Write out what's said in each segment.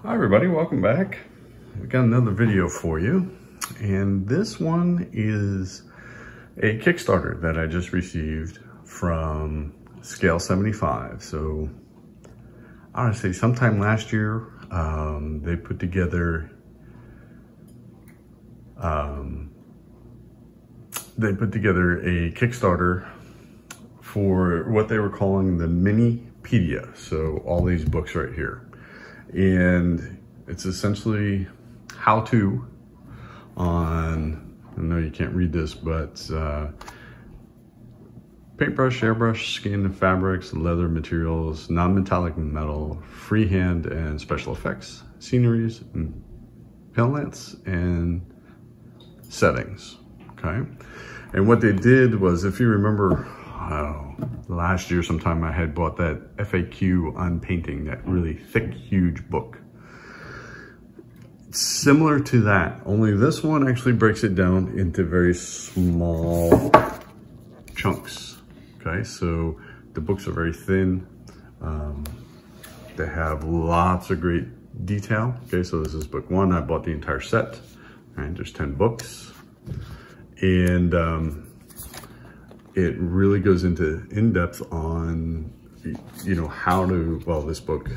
Hi everybody, welcome back. We've got another video for you, and this one is a Kickstarter that I just received from Scale75. So honestly, sometime last year, they put together a Kickstarter for what they were calling the Mini Pedia. So all these books right here. And it's essentially how-to on, I know you can't read this, but paintbrush, airbrush, skin and fabrics, leather materials, non-metallic metal, freehand and special effects, sceneries, palette and settings, okay? And what they did was, if you remember, last year sometime I had bought that FAQ on painting, that really thick, huge book. Similar to that, only this one actually breaks it down into very small chunks. Okay, so the books are very thin. They have lots of great detail. Okay, so this is book one. I bought the entire set, and there's 10 books. And it really goes into in-depth on, how to, well, this book,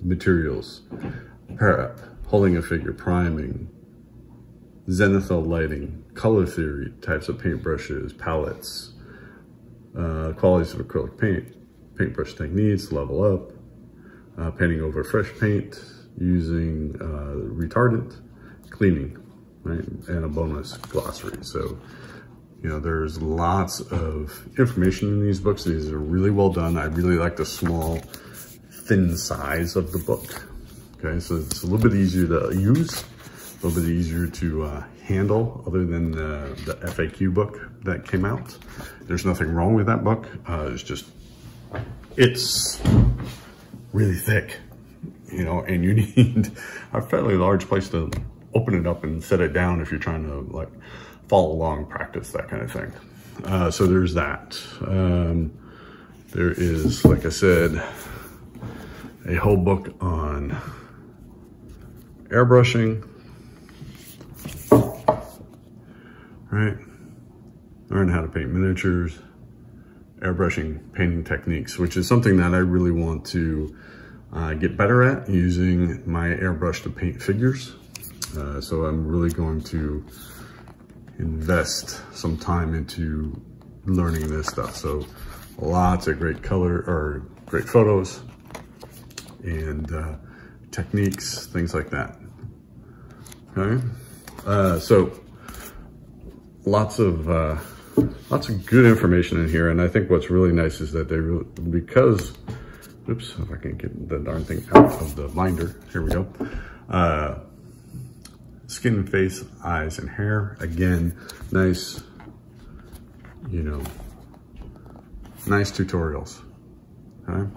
materials, prep, holding a figure, priming, zenithal lighting, color theory, types of paintbrushes, palettes, qualities of acrylic paint, paintbrush techniques, level up, painting over fresh paint, using retardant, cleaning, right, and a bonus glossary. So, there's lots of information in these books. These are really well done. I really like the small, thin size of the book. Okay, so it's a little bit easier to use, a little bit easier to handle, other than the FAQ book that came out. There's nothing wrong with that book. It's really thick, and you need a fairly large place to open it up and set it down if you're trying to follow along, practice, that kind of thing. So there's that. There is, like I said, a whole book on airbrushing, right? Learn how to paint miniatures, airbrushing, painting techniques, which is something that I really want to get better at, using my airbrush to paint figures. So I'm really going to invest some time into learning this stuff. So lots of great great photos and techniques, things like that. Okay, so lots of good information in here, and I think what's really nice is that they really, because, oops, if I can get the darn thing out of the binder, here we go. Skin and face, eyes and hair. Again, nice, nice tutorials. Okay.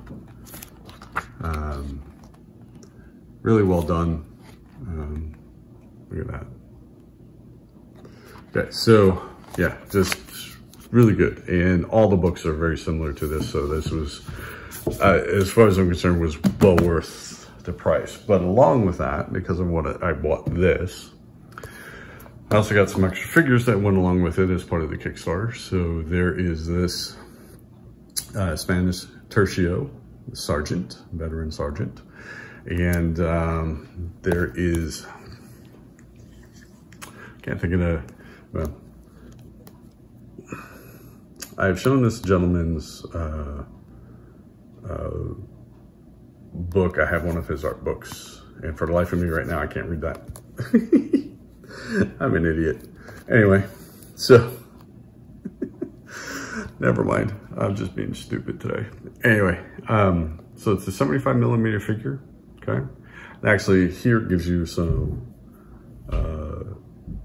Really well done. Look at that. Okay, so yeah, just really good. And all the books are very similar to this. So this was, as far as I'm concerned, was well worth the price. But along with that, because of what I bought this, I also got some extra figures that went along with it as part of the Kickstarter. So there is this Spanish Tercio Sergeant, veteran sergeant, and there is, can't think of the, well, I've shown this gentleman's book. I have one of his art books, and for the life of me right now, I can't read that. I'm an idiot. Anyway, so never mind. I'm just being stupid today. Anyway, so it's a 75mm figure. Okay, actually here it gives you some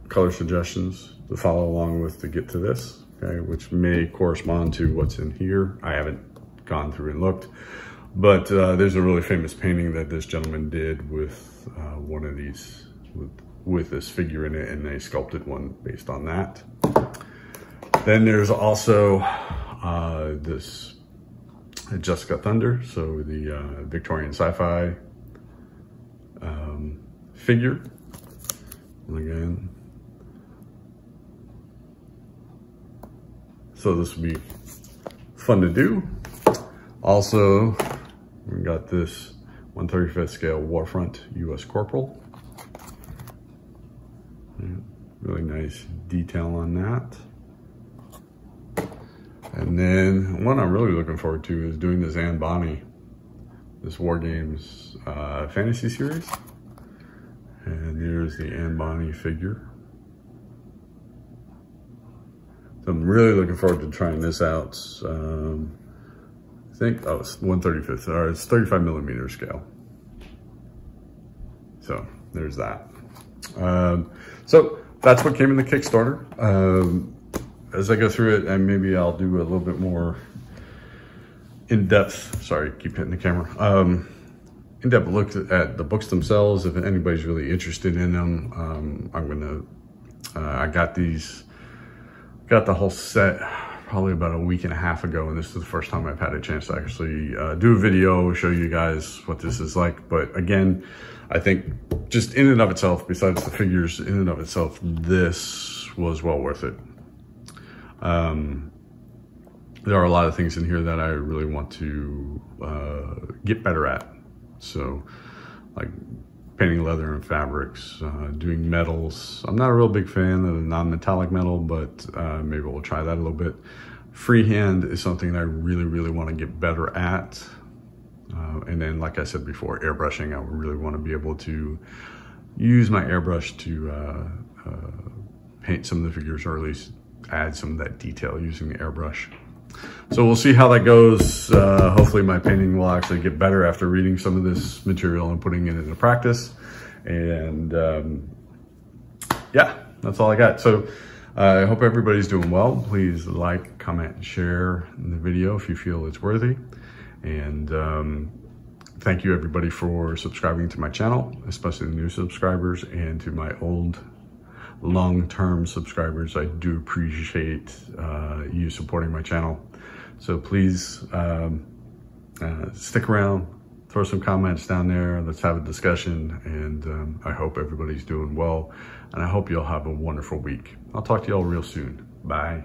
color suggestions to follow along with to get to this. Okay, which may correspond to what's in here. I haven't gone through and looked. But there's a really famous painting that this gentleman did with one of these, with this figure in it, and they sculpted one based on that. Then there's also this Jessica Thunder, so the Victorian sci-fi figure. And again, so this will be fun to do. Also, we got this 1/35th scale Warfront U.S. Corporal. Really nice detail on that. And then one I'm really looking forward to is doing this Anne Bonny, this War Games fantasy series. And here's the Anne Bonny figure. So I'm really looking forward to trying this out. I think, oh, it's 1/35th, or it's 35mm scale. So there's that. So that's what came in the Kickstarter. As I go through it, and maybe I'll do a little bit more in-depth, sorry, keep hitting the camera, in-depth look at the books themselves. If anybody's really interested in them, I got the whole set probably about a week and a half ago, and this is the first time I've had a chance to actually do a video, show you guys what this is like. But again, I think just in and of itself, besides the figures, in and of itself, this was well worth it. There are a lot of things in here that I really want to get better at. So like painting leather and fabrics, doing metals. I'm not a real big fan of the non-metallic metal, but maybe we'll try that a little bit. Freehand is something that I really, really want to get better at. And then, like I said before, airbrushing, I really want to be able to use my airbrush to paint some of the figures, or at least add some of that detail using the airbrush. So we'll see how that goes. Hopefully my painting will actually get better after reading some of this material and putting it into practice. And yeah, that's all I got. So I hope everybody's doing well. Please like, comment, and share the video if you feel it's worthy. And thank you everybody for subscribing to my channel, especially the new subscribers, and to my old long-term subscribers. I do appreciate you supporting my channel. So please stick around, throw some comments down there, let's have a discussion, and I hope everybody's doing well, and I hope you'll have a wonderful week. I'll talk to y'all real soon. Bye.